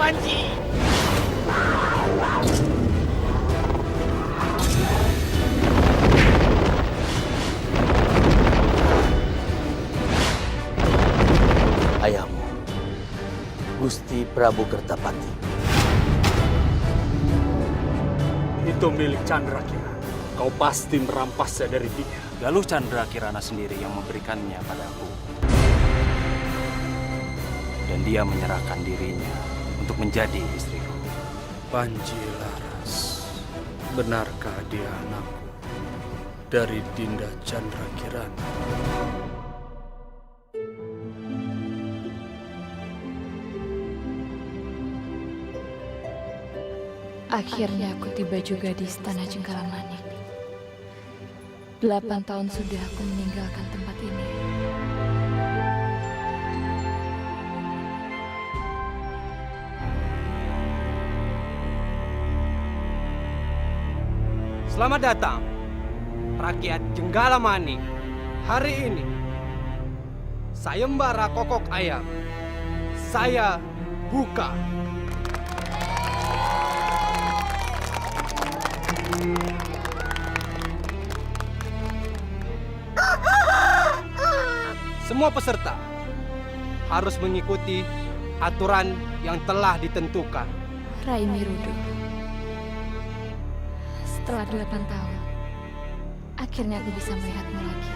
Panji. Ayahmu, Gusti Prabu Kertapati. Itu milik Chandra Kirana. Kau pasti merampasnya dari dia. Galuh Chandra Kirana sendiri yang memberikannya padaku. Dan dia menyerahkan dirinya untuk menjadi istriku. Panji Laras, benarkah dia anakku dari Dinda Chandra Kirana? Akhirnya aku tiba juga di Istana Jenggala Manik. 8 tahun sudah aku meninggalkan tempat ini. Selamat datang, rakyat Jenggala Manik. Hari ini, sayembara kokok ayam. Saya buka. Semua peserta harus mengikuti aturan yang telah ditentukan. Rai Mirudu. Setelah 8 tahun, akhirnya aku bisa melihatmu lagi.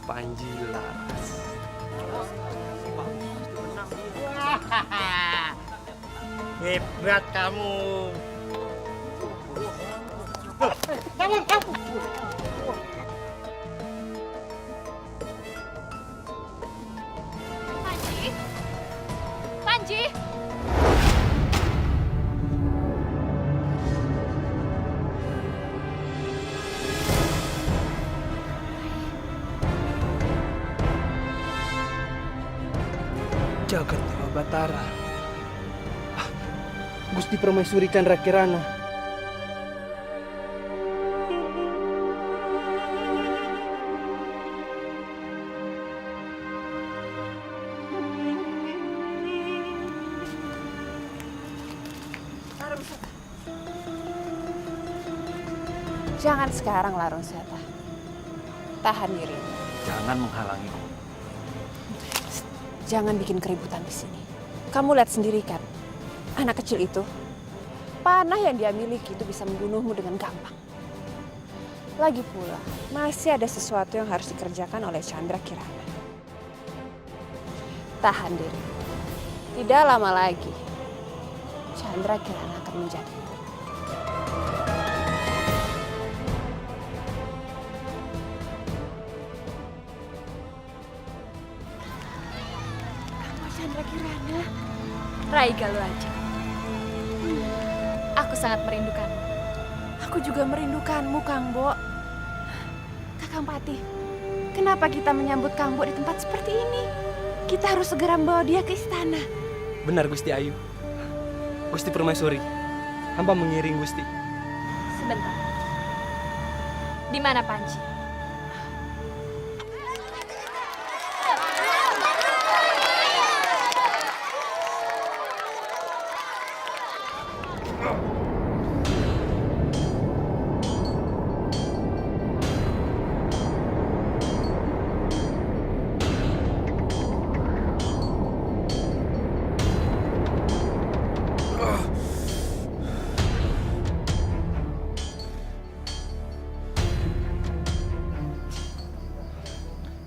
Panji Laras. Hebat kamu. Panji? Panji? Jagat Dewa Batara. Gusti Permaisuri Chandra Kirana. Jangan sekarang, Larung Seta. Tahan diri. Jangan menghalangiku. Jangan bikin keributan di sini. Kamu lihat sendiri kan, anak kecil itu, panah yang dia miliki itu bisa membunuhmu dengan gampang. Lagi pula, masih ada sesuatu yang harus dikerjakan oleh Chandra Kirana. Tahan diri. Tidak lama lagi, Chandra Kirana akan menjadi. Chandra Kirana. Rai Galuh Aja. Aku sangat merindukanmu. Aku juga merindukanmu, Kang Bo. Kakang Patih, kenapa kita menyambut Kang Bo di tempat seperti ini? Kita harus segera membawa dia ke istana. Benar Gusti Ayu. Gusti Permaisuri, hamba mengiring Gusti. Sebentar. Di mana Panji?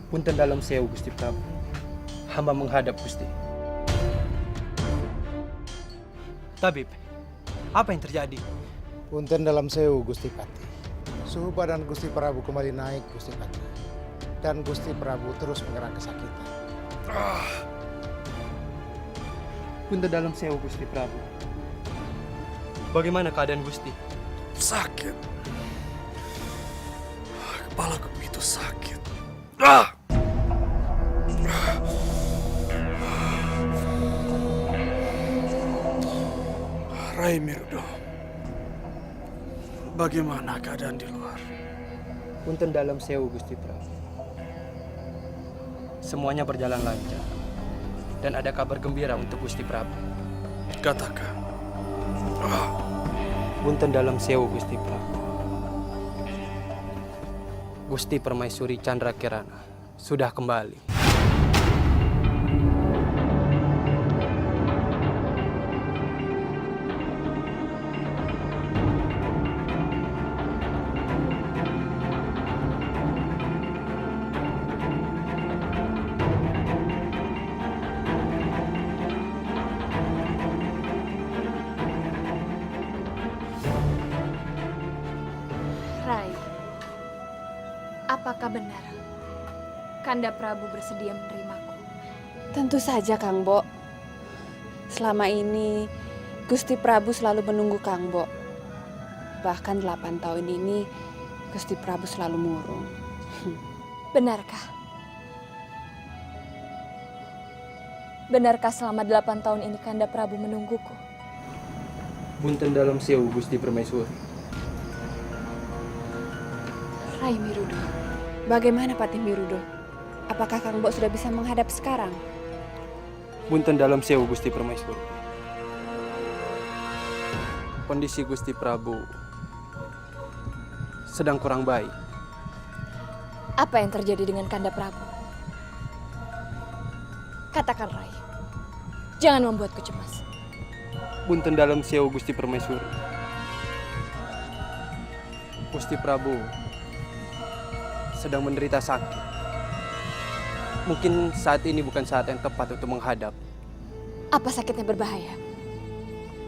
Punten dalam sewu Gusti Prabu. Hamba menghadap Gusti. Tabib, apa yang terjadi? Punten dalam sewu Gusti Pati. Suhu badan Gusti Prabu kembali naik Gusti Pati. Dan Gusti Prabu terus mengerang kesakitan. Punten dalam sewu Gusti Prabu. Bagaimana keadaan Gusti? Sakit. Kepalaku begitu sakit. Rai Mirudo, bagaimana keadaan di luar? Punten dalam sewu Gusti Prabu. Semuanya berjalan lancar. Dan ada kabar gembira untuk Gusti Prabu. Katakan. Punten dalam sewu Gusti Prabu. Gusti Permaisuri Chandra Kirana sudah kembali. Rai, apakah benar Kanda Prabu bersedia menerimaku? Tentu saja, Kang Bo. Selama ini, Gusti Prabu selalu menunggu Kang Bo. Bahkan 8 tahun ini, Gusti Prabu selalu murung. Benarkah? Benarkah selama 8 tahun ini Kanda Prabu menungguku? Punten dalam sewu Gusti Permaisuri. Rai Mirudo. Bagaimana Patih Mirudo? Apakah Kang Bo sudah bisa menghadap sekarang? Punten dalam sewu Gusti Permaisuri. Kondisi Gusti Prabu sedang kurang baik. Apa yang terjadi dengan Kanda Prabu? Katakan Rai. Jangan membuatku cemas. Punten dalam sewu Gusti Permaisuri. Gusti Prabu sedang menderita sakit. Mungkin saat ini bukan saat yang tepat untuk menghadap. Apa sakitnya berbahaya?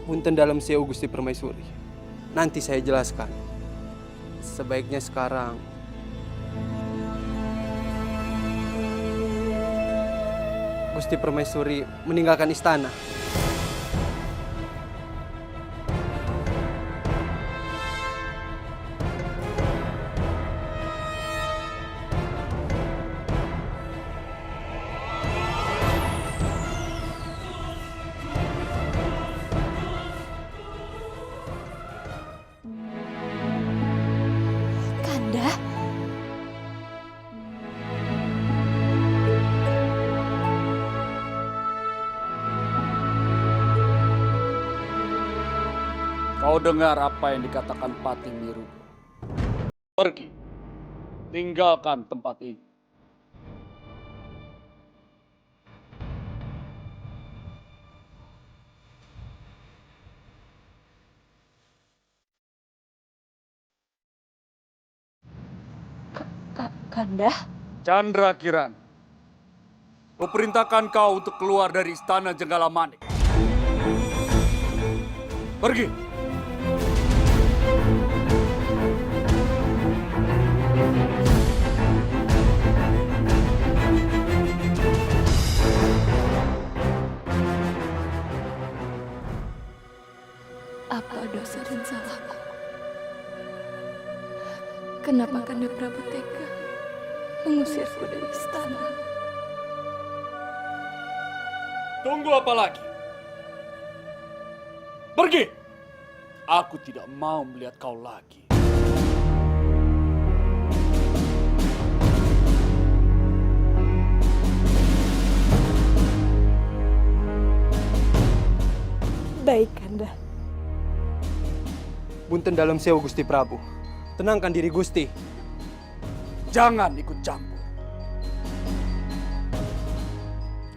Punten dalam sewu Gusti Permaisuri. Nanti saya jelaskan. Sebaiknya sekarang Gusti Permaisuri meninggalkan istana. Kanda? Kau dengar apa yang dikatakan Patih Mirudo. Pergi. Tinggalkan tempat ini. Kanda? Chandra Kirana, kuperintahkan kau untuk keluar dari istana Jenggala Manik. Pergi. Apa dosa dan salahku? Kenapa Kanda Prabu tega mengusirku dari istana? Tunggu apa lagi? Pergi. Aku tidak mau melihat kau lagi. Baik, Kanda. Punten dalam sewu Gusti Prabu. Tenangkan diri Gusti. Jangan ikut campur.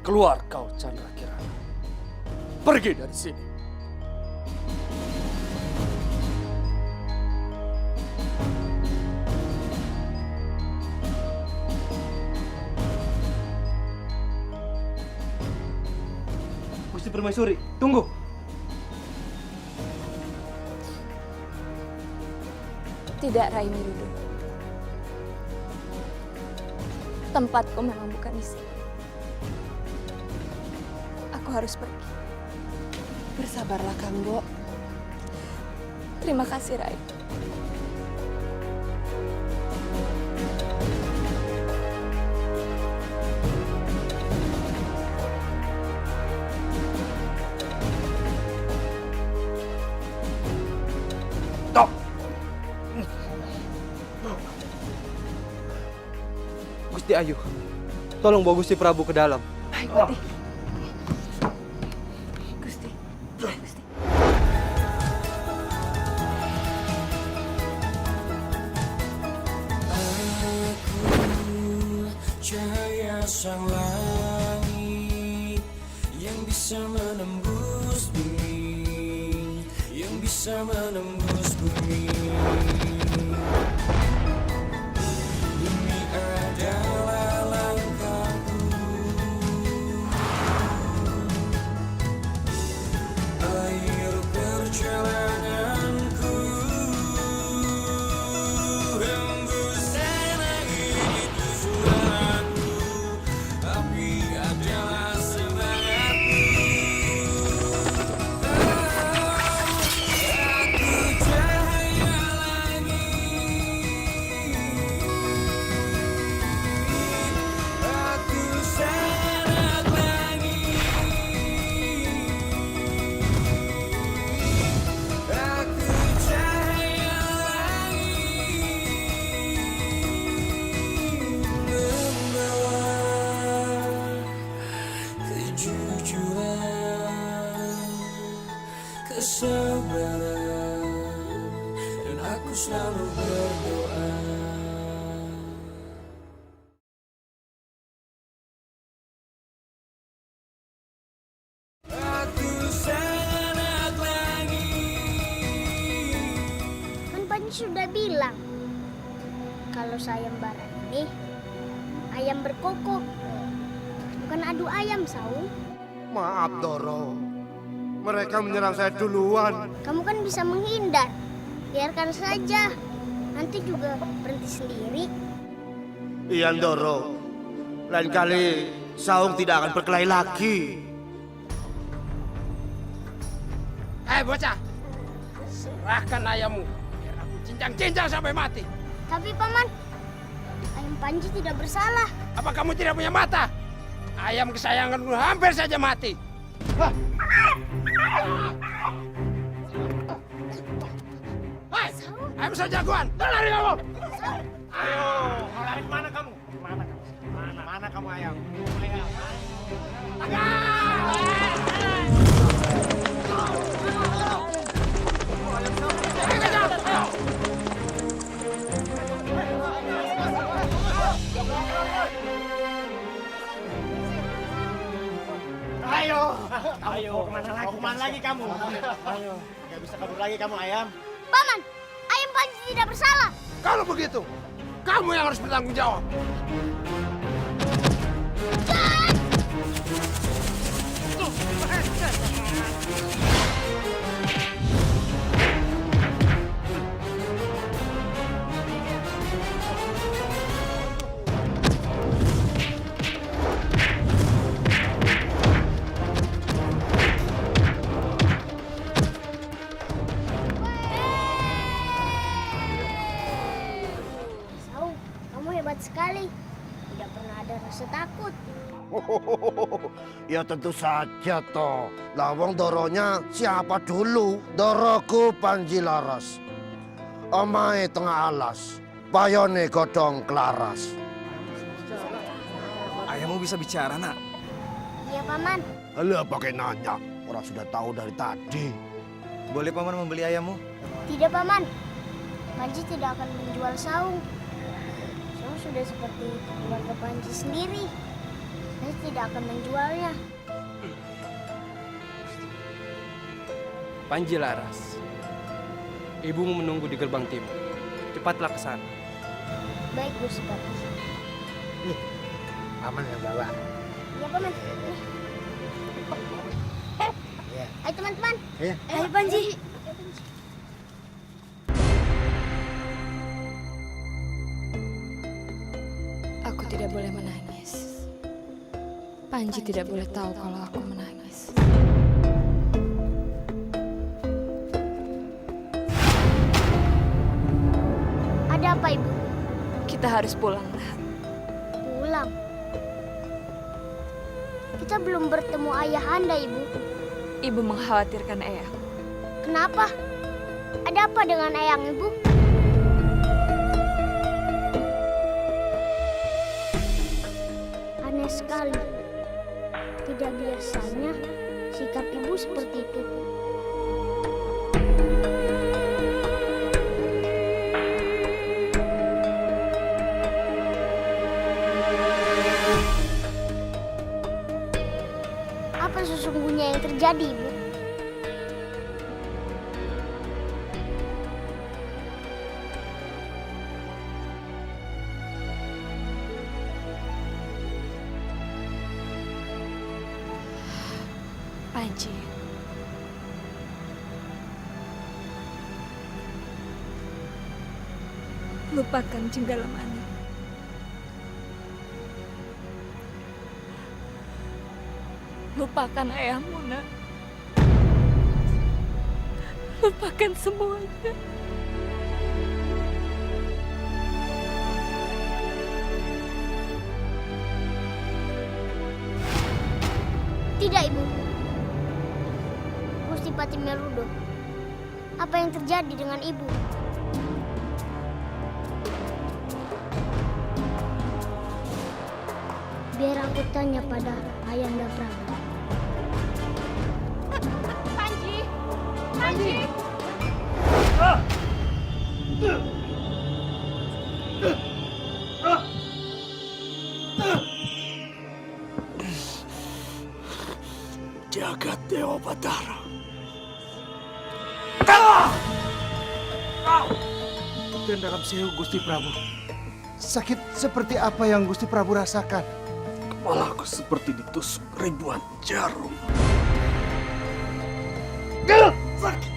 Keluar kau, Chandra Kirana. Pergi dari sini. Gusti Permaisuri, tunggu. Tidak, Rai Mirudo. Tempatku memang bukan di sini. Aku harus pergi. Bersabarlah, Kang Bo. Terima kasih, Rai. Gusti Ayu, tolong bawa Gusti Prabu ke dalam. Baik, Pati. Gusti. Gusti. Cahaya sang langit yang bisa menembus bumi, yang bisa menembus bumi. Bumi adalah langkahku, air perjalananku. Hembusan angin itu suaraku, api adalah semangatku. Aku cahaya langit, aku sangat langit, aku cahaya langit, membawa kejujuran, kesabaran, dan aku selalu berdoa. Aku sangat langit. Kan Panji sudah bilang kalau sayembara ini ayam berkokok, bukan adu ayam, Saung. Maaf Doro, mereka menyerang saya duluan. Kamu kan bisa menghindar. Biarkan saja. Nanti juga berhenti sendiri. Iya Doro, lain kali Saung tidak akan berkelahi lagi. Bocah, serahkan ayammu. Biar aku cincang-cincang sampai mati. Tapi Paman, ayam Panji tidak bersalah. Apa kamu tidak punya mata? Ayam kesayanganmu hampir saja mati. Hai, ayam sejagoan, lari kamu! Ayo, mau lari kemana kamu? Mana kamu ayam? Ayo, kemana lagi kamu? Ayo, nggak bisa kabur lagi kamu ayam. Paman, ayam Panji tidak bersalah. Kalau begitu, kamu yang harus bertanggung jawab. Saung, kamu hebat sekali. Tidak pernah ada rasa takut. Ya tentu saja toh. Lawang Doronya siapa dulu? Doroku Panji Laras. Omae tengah alas. Payone godong kelaras. Ayahmu bisa bicara, nak. Iya, Paman. Alah pakai nanya. Orang sudah tahu dari tadi. Boleh paman membeli ayammu? Tidak, Paman. Panji tidak akan menjual Saung. Saung sudah seperti keluarga Panji sendiri. Panji tidak akan menjualnya. Panji Laras, ibumu menunggu di gerbang timur. Cepatlah ke sana. Baik, Gusti Pati. Paman yang bawa. Iya, Paman. Nih. Ayo, teman-teman. Iya. Ayo, Panji. Aku tidak boleh menangis. Panji tidak boleh tahu kalau aku menangis. Ada apa, Ibu? Kita harus pulang, Nah. Pulang. Kita belum bertemu ayah Anda, Ibu. Ibu mengkhawatirkan Eyang. Kenapa? Ada apa dengan Eyang, Ibu? ibu seperti itu. Apa sesungguhnya yang terjadi, Ibu? Panji. Lupakan Cenggalamani. Lupakan ayahmu, nak. Lupakan semuanya. Tidak, Ibu. Gusti Patimerudo, apa yang terjadi dengan Ibu? Biar aku tanya pada Ayanda Prabu. Panji! Panji! Jagat Dewa Batara. Dan dalam sewu Gusti Prabu. Sakit seperti apa yang Gusti Prabu rasakan? Kepalaku seperti ditusuk ribuan jarum. Sakit.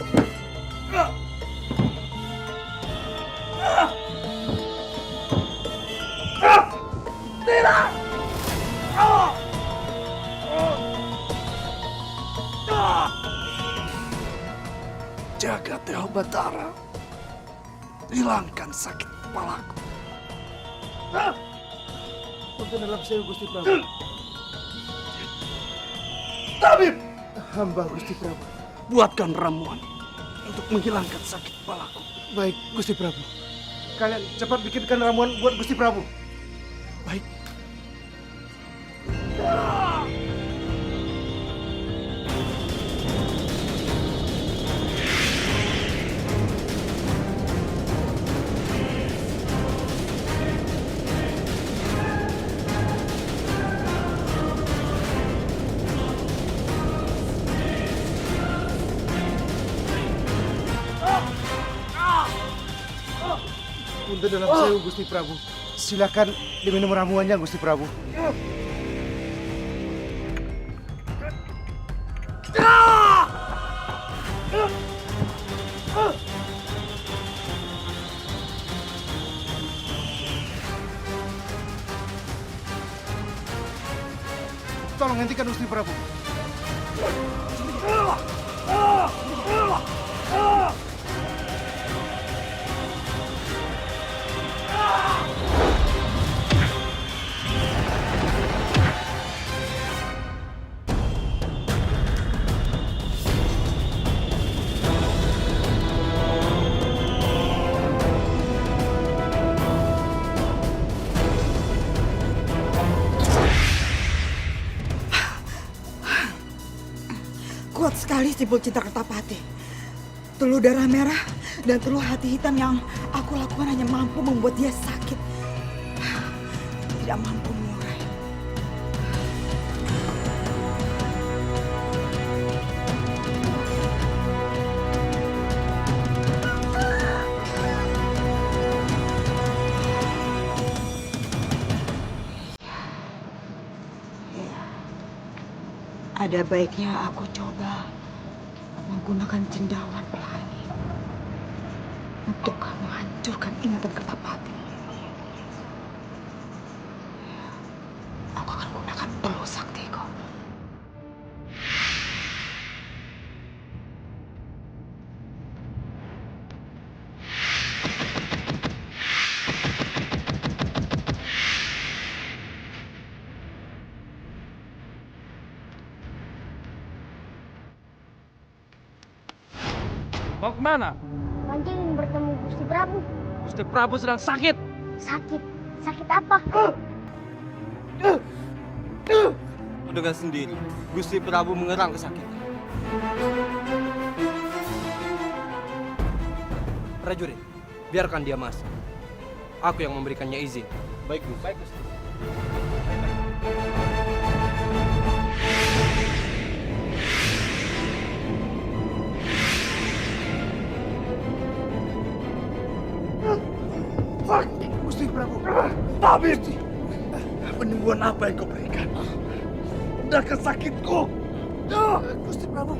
Tidak. Jagat Dewa Batara, hilangkan sakit kepalaku. Untuk dalam sewu Gusti Prabu. Tabib, Hamba Gusti Prabu. buatkan ramuan untuk menghilangkan sakit kepalaku. Baik, Gusti Prabu. Kalian cepat bikinkan ramuan buat Gusti Prabu. Baik. Untuk dalam sewu Gusti Prabu. Silakan diminum ramuannya Gusti Prabu. Tolong hentikan Gusti Prabu. Kuat sekali simbol cinta Kertapati. Teluh darah merah dan teluh hati hitam yang aku lakukan hanya mampu membuat dia sakit. Tidak mampu mengurai. Ada baiknya aku coba menggunakan cendawan pelangi untuk menghancurkan ingatan Kertapati. Aku akan gunakan peluh saktiku. Mau kemana? Panji ingin bertemu Gusti Prabu. Gusti Prabu sedang sakit. Sakit? Sakit apa? Dengar sendiri, Gusti Prabu mengerang kesakitan. Prajurit, biarkan dia masuk. Aku yang memberikannya izin. Baik, Gusti. Baik, Gusti. Gusti Prabu. Tabib. Penyembuhan apa yang kau berikan? Udahkah sakitku? Gusti Prabu.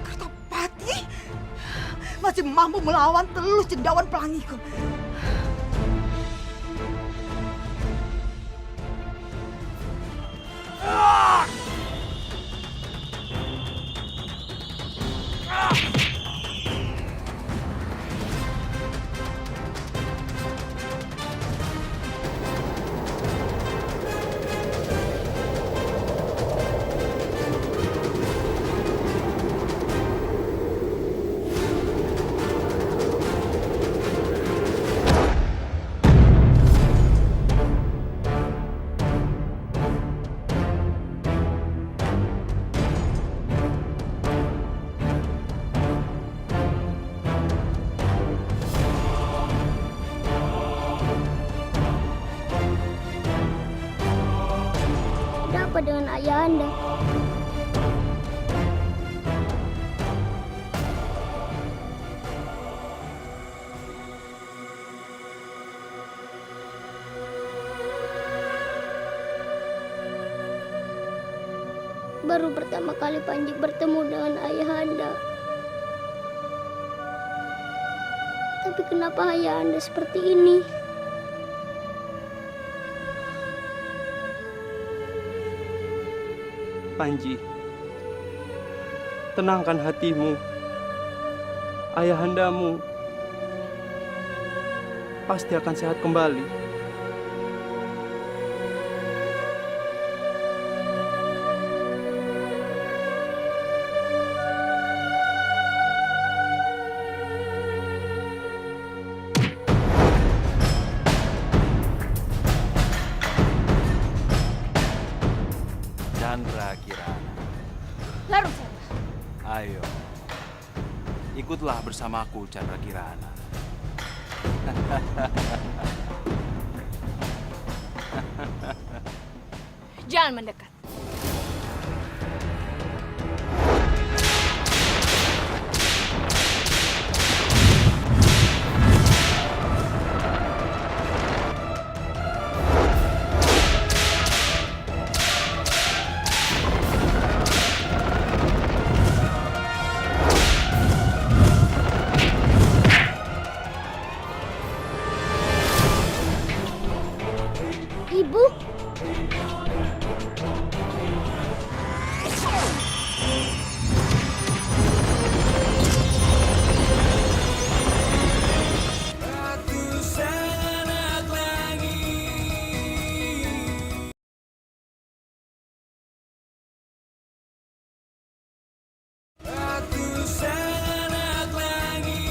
Kertapati masih mampu melawan teluh cendawan pelangiku. Ada apa dengan Ayahanda? Baru pertama kali Panji bertemu dengan Ayahanda. Tapi kenapa Ayahanda seperti ini? Panji, tenangkan hatimu. Ayahandamu pasti akan sehat kembali. Chandra Kirana, Larung Sema. ayo. Ikutlah bersamaku, Chandra Kirana. Jangan mendekat. Ibu, Aku sangat lagi. Aku sangat lagi.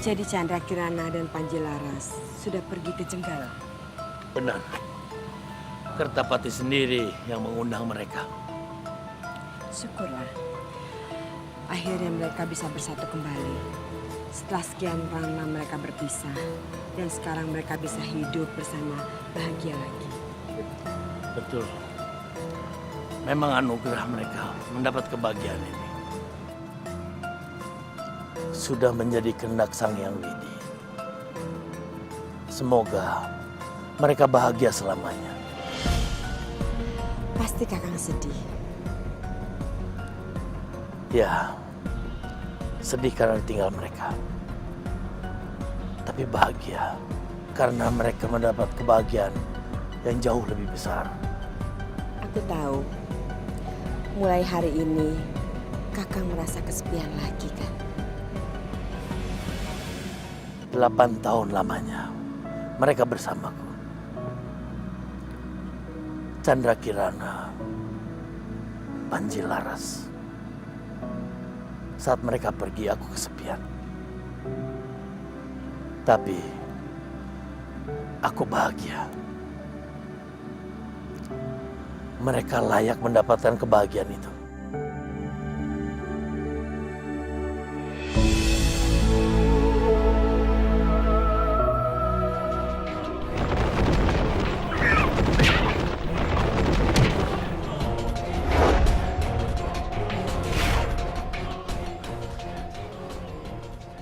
Jadi Chandra Kirana dan Panji Laras sudah pergi ke Jenggala. Benar. Kertapati sendiri yang mengundang mereka. Syukurlah. Akhirnya mereka bisa bersatu kembali. Setelah sekian lama mereka berpisah. Dan sekarang mereka bisa hidup bersama bahagia lagi. Betul. Memang anugerah mereka mendapat kebahagiaan ini. Sudah menjadi kehendak Sang Hyang Widi. Semoga mereka bahagia selamanya. Pasti Kakang sedih. Ya, sedih karena ditinggal mereka. Tapi bahagia karena mereka mendapat kebahagiaan yang jauh lebih besar. Aku tahu. Mulai hari ini Kakang merasa kesepian lagi kan? 8 tahun lamanya mereka bersamaku. Chandra Kirana, Panji Laras. Saat mereka pergi, aku kesepian. Tapi aku bahagia. Mereka layak mendapatkan kebahagiaan itu.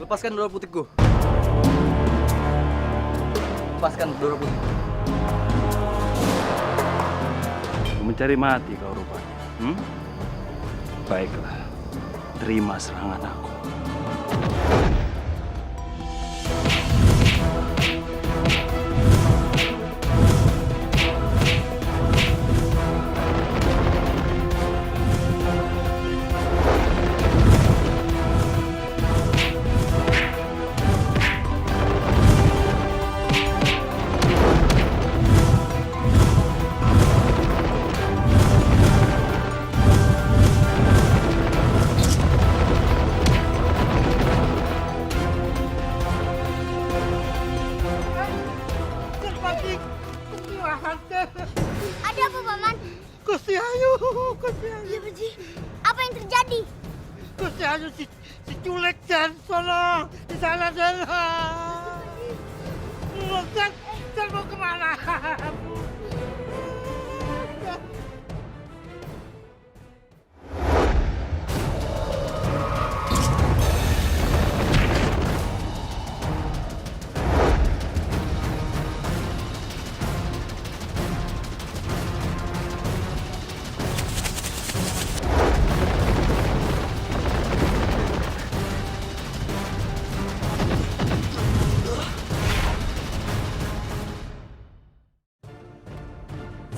Lepaskan Dora Putihku. Lepaskan Dora Putih. Mencari mati kau rupanya. Baiklah, terima serangan aku. Ada apa, Paman? Gusti Ayu, Gusti Ayu. Iya, Panji. Apa yang terjadi? Gusti Ayu diculik dan sono di sana dan mau kemana?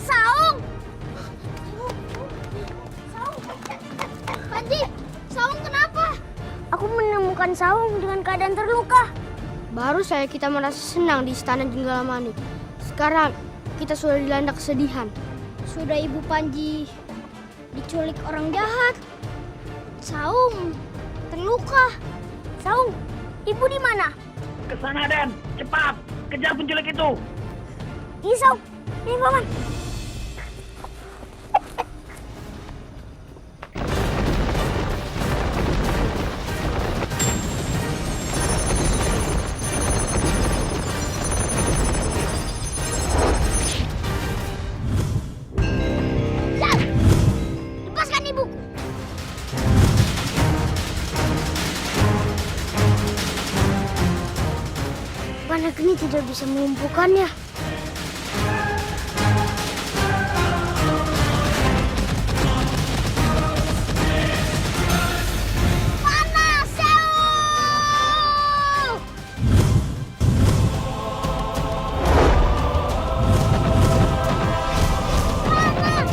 Saung! Panji, Saung kenapa? Aku menemukan Saung dengan keadaan terluka. Baru saya kita merasa senang di Istana Jenggala-Manik. Sekarang kita sudah dilanda kesedihan. Sudah Ibu Panji diculik orang jahat. Saung terluka. Saung, Ibu di mana? Ke sana, Den. Cepat, kejar penculik itu. Ini Saung. Ini Paman. Lepaskan ibuku. Anak ini tidak bisa melumpuhkannya. Panas, Seoul! Panas,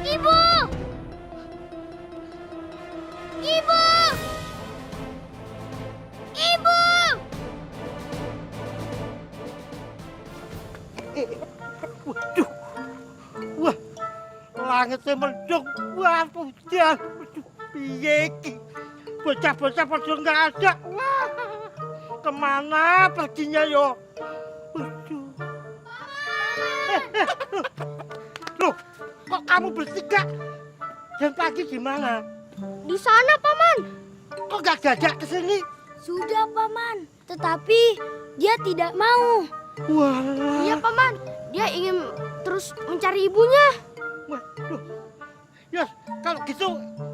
Ibu! Ibu! Ibu! Waduh. Wah, langitnya mendung. Wah, hujan. Waduh, piye iki? Bocah-bocah pada nggak ada. Wah, kemana perginya yo? Waduh. Loh, kok kamu bertiga? Dan pagi di mana? Di sana, Paman. Kok gak jajak ke sini? Sudah, Paman. Tetapi dia tidak mau. Walah. Iya, Paman. Dia ingin terus mencari ibunya. Waduh. Yos, kalau gitu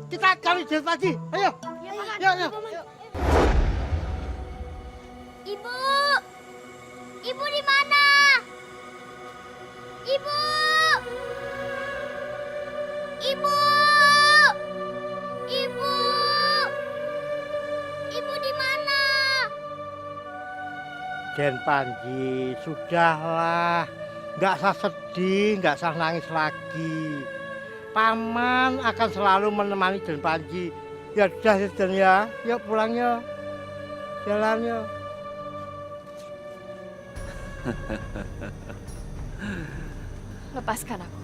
kita cari Jelpati. Ayo. Iya, Paman. Yuk, yuk. Ibu! Ibu di mana? Ibu! Ibu! Ibu! Ibu di mana? Den Panji, sudahlah. Nggak usah sedih, nggak usah nangis lagi. Paman akan selalu menemani Den Panji. Ya sudah, Den ya. Yuk pulang yuk. Jalan yuk. Lepaskan aku.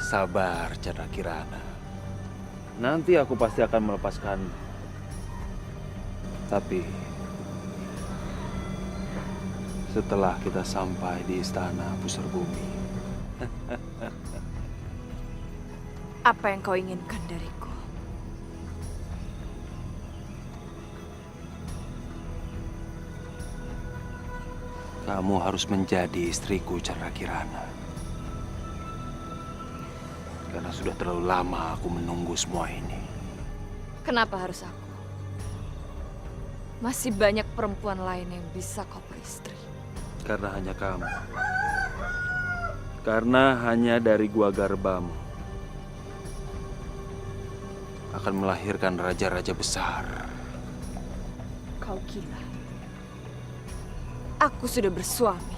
Sabar, Chandra Kirana. Nanti aku pasti akan melepaskanmu. Tapi setelah kita sampai di istana Pusar Bumi. Apa yang kau inginkan dariku? Kamu harus menjadi istriku, Chandra Kirana. Karena sudah terlalu lama aku menunggu semua ini. Kenapa harus aku? Masih banyak perempuan lain yang bisa kau beristri. Karena hanya kamu. Karena hanya dari gua Garbamu akan melahirkan raja-raja besar. Kau gila. Aku sudah bersuami.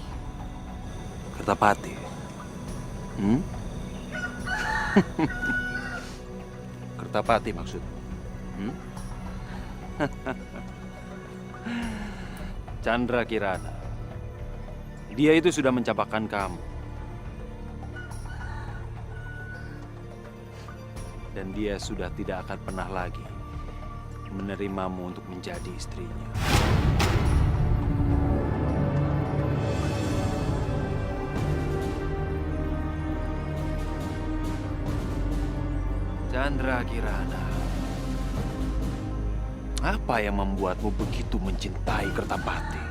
Kertapati. Kertapati maksud. Chandra Kirana. Dia itu sudah mencapakan kamu. Dan dia sudah tidak akan pernah lagi menerimamu untuk menjadi istrinya. Chandra Kirana, apa yang membuatmu begitu mencintai Kertapati?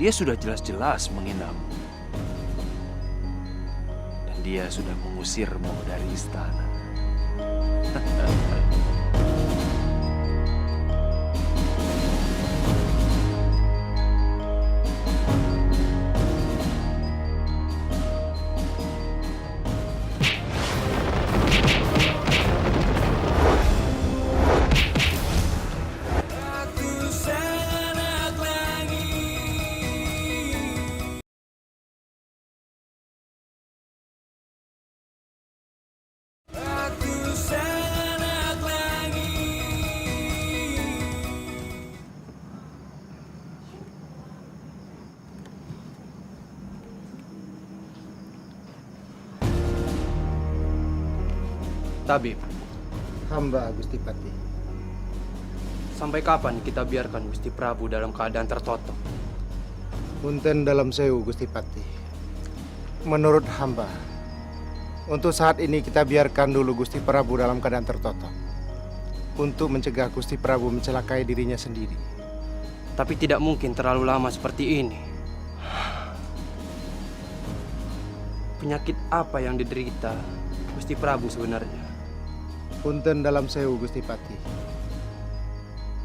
Dia sudah jelas-jelas menghinamu. Dan dia sudah mengusirmu dari istana. Tabib, Hamba Gusti Pati. sampai kapan kita biarkan Gusti Prabu dalam keadaan tertotok? Punten dalam sewu Gusti Pati. Menurut hamba, untuk saat ini kita biarkan dulu Gusti Prabu dalam keadaan tertotok. Untuk mencegah Gusti Prabu mencelakai dirinya sendiri. Tapi tidak mungkin terlalu lama seperti ini. Penyakit apa yang diderita Gusti Prabu sebenarnya? Punten dalam sewu Gusti Pati.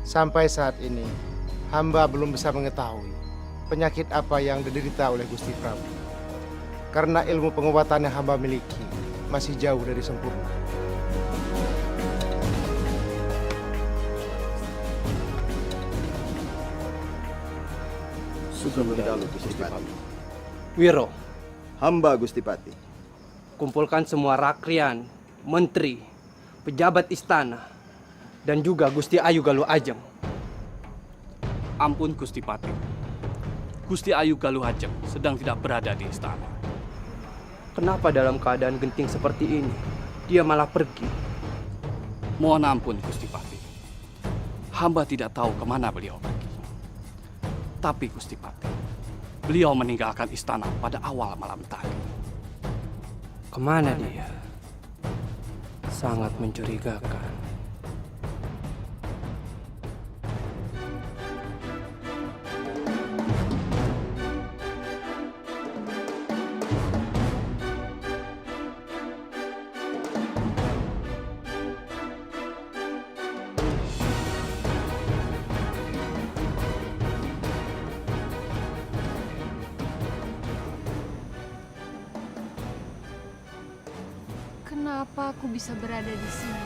Sampai saat ini, hamba belum bisa mengetahui penyakit apa yang diderita oleh Gusti Prabu. Karena ilmu pengobatan yang hamba miliki masih jauh dari sempurna. Sugeng Dalu Gusti Pati. Wiro, Hamba Gusti Pati. kumpulkan semua rakrian, menteri, pejabat istana, dan juga Gusti Ayu Galuh Ajeng. Ampun Gusti Pati. Gusti Ayu Galuh Ajeng sedang tidak berada di istana. Kenapa dalam keadaan genting seperti ini, dia malah pergi? Mohon ampun Gusti Pati. Hamba tidak tahu kemana beliau pergi. Tapi Gusti Pati, beliau meninggalkan istana pada awal malam tadi. Kemana dia? Sangat mencurigakan. Kenapa aku bisa berada di sini?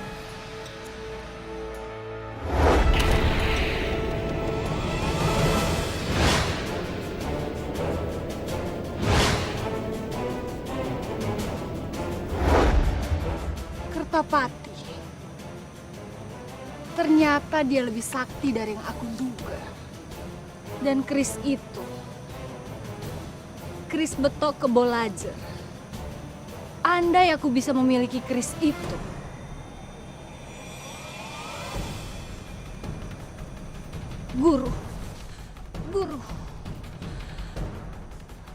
Kertapati. Ternyata dia lebih sakti dari yang aku duga. Dan keris itu, keris betok Kebolajer. Andai aku bisa memiliki keris itu, Guru,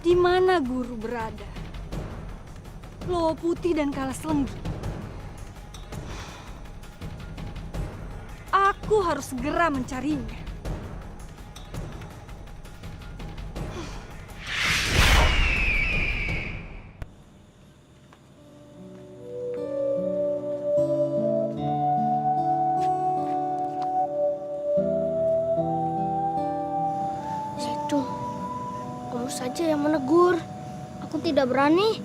di mana Guru berada? Lowo Putih dan Kalasenggi. Aku harus segera mencarinya. Saja yang menegur. Aku tidak berani.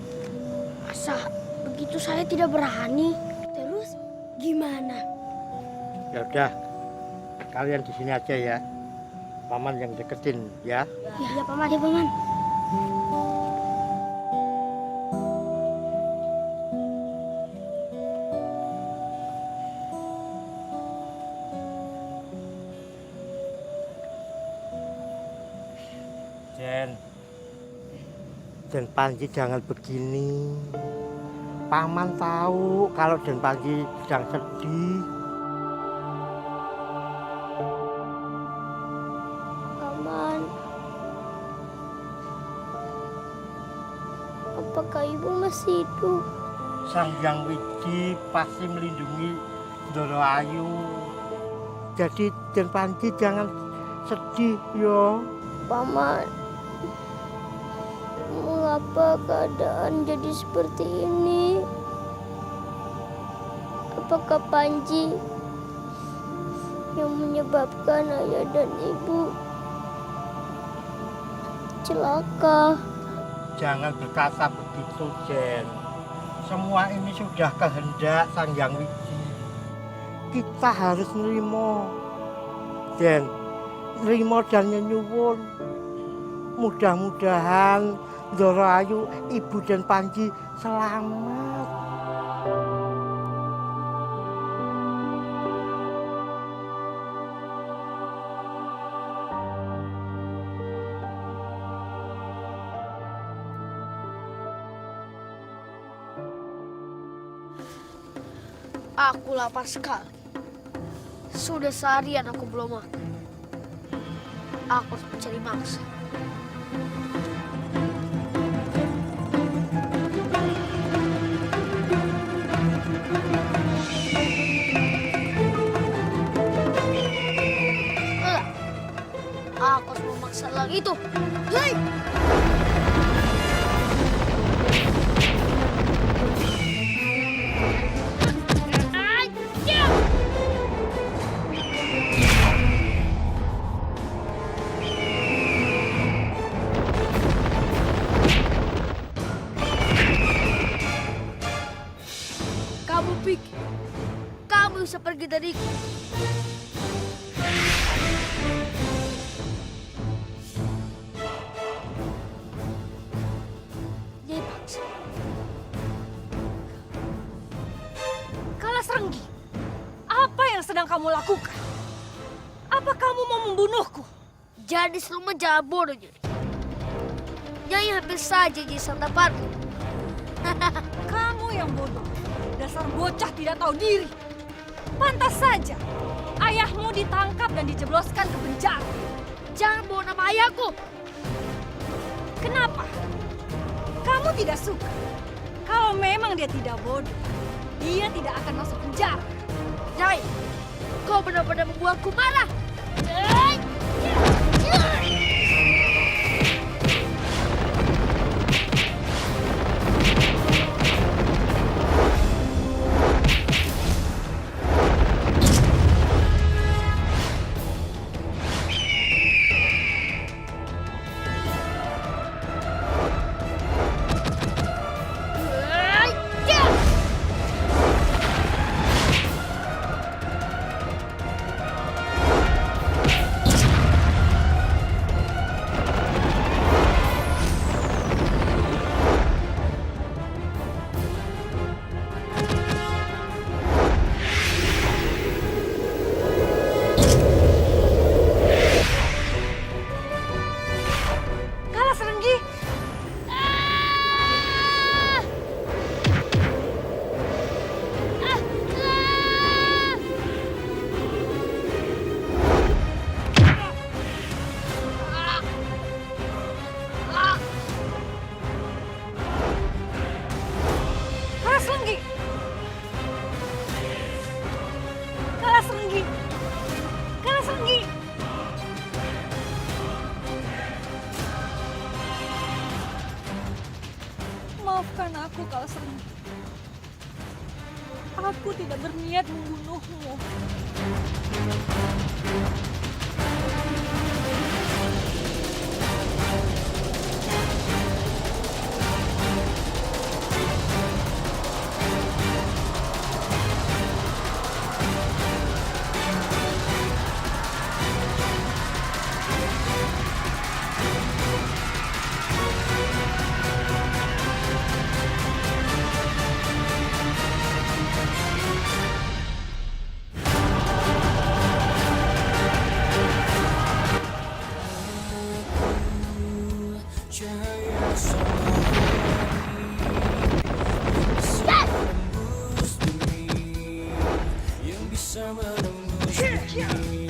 Masa begitu saya tidak berani? Terus gimana? Ya udah, kalian di sini aja ya. Paman yang deketin ya. Ya, Paman. Ya, Paman. Den Panji jangan begini. Paman tahu kalau Den Panji sedang sedih. Paman, apakah ibu masih hidup? Sang Hyang Widi pasti melindungi Ndoro Ayu. Jadi Den Panji jangan sedih yo. Paman, mengapa keadaan jadi seperti ini? Apakah Panji yang menyebabkan ayah dan ibu celaka? Jangan berkata begitu, Jen. Semua ini sudah kehendak Sang Hyang Widi. Kita harus nerimo, Jen. Nerimo dan nyuwun. Mudah-mudahan Ndoro Ayu, Ibu dan Panji selamat. Aku lapar sekali. Sudah seharian aku belum makan. Aku harus mencari mangsa. Aku harus memaksa lagi itu. Hei! Kamu pikir kamu bisa pergi dariku? Kalasrenggi, apa yang sedang kamu lakukan? Apa kamu mau membunuhku? Jadi semua jangan bodoh, Nyai. Nyai hampir saja jadi santapanku. Kamu yang bodoh. Dasar bocah tidak tahu diri. Pantas saja ayahmu ditangkap dan dijebloskan ke penjara. Jangan bawa nama ayahku. Kenapa? Kamu tidak suka? Kalau memang dia tidak bodoh, dia tidak akan masuk penjara. Nyai, kau benar-benar membuatku marah. Maafkan aku, Kalseng. Aku tidak berniat membunuhmu. Cahaya menembus bumi, yang bisa menembus bumi.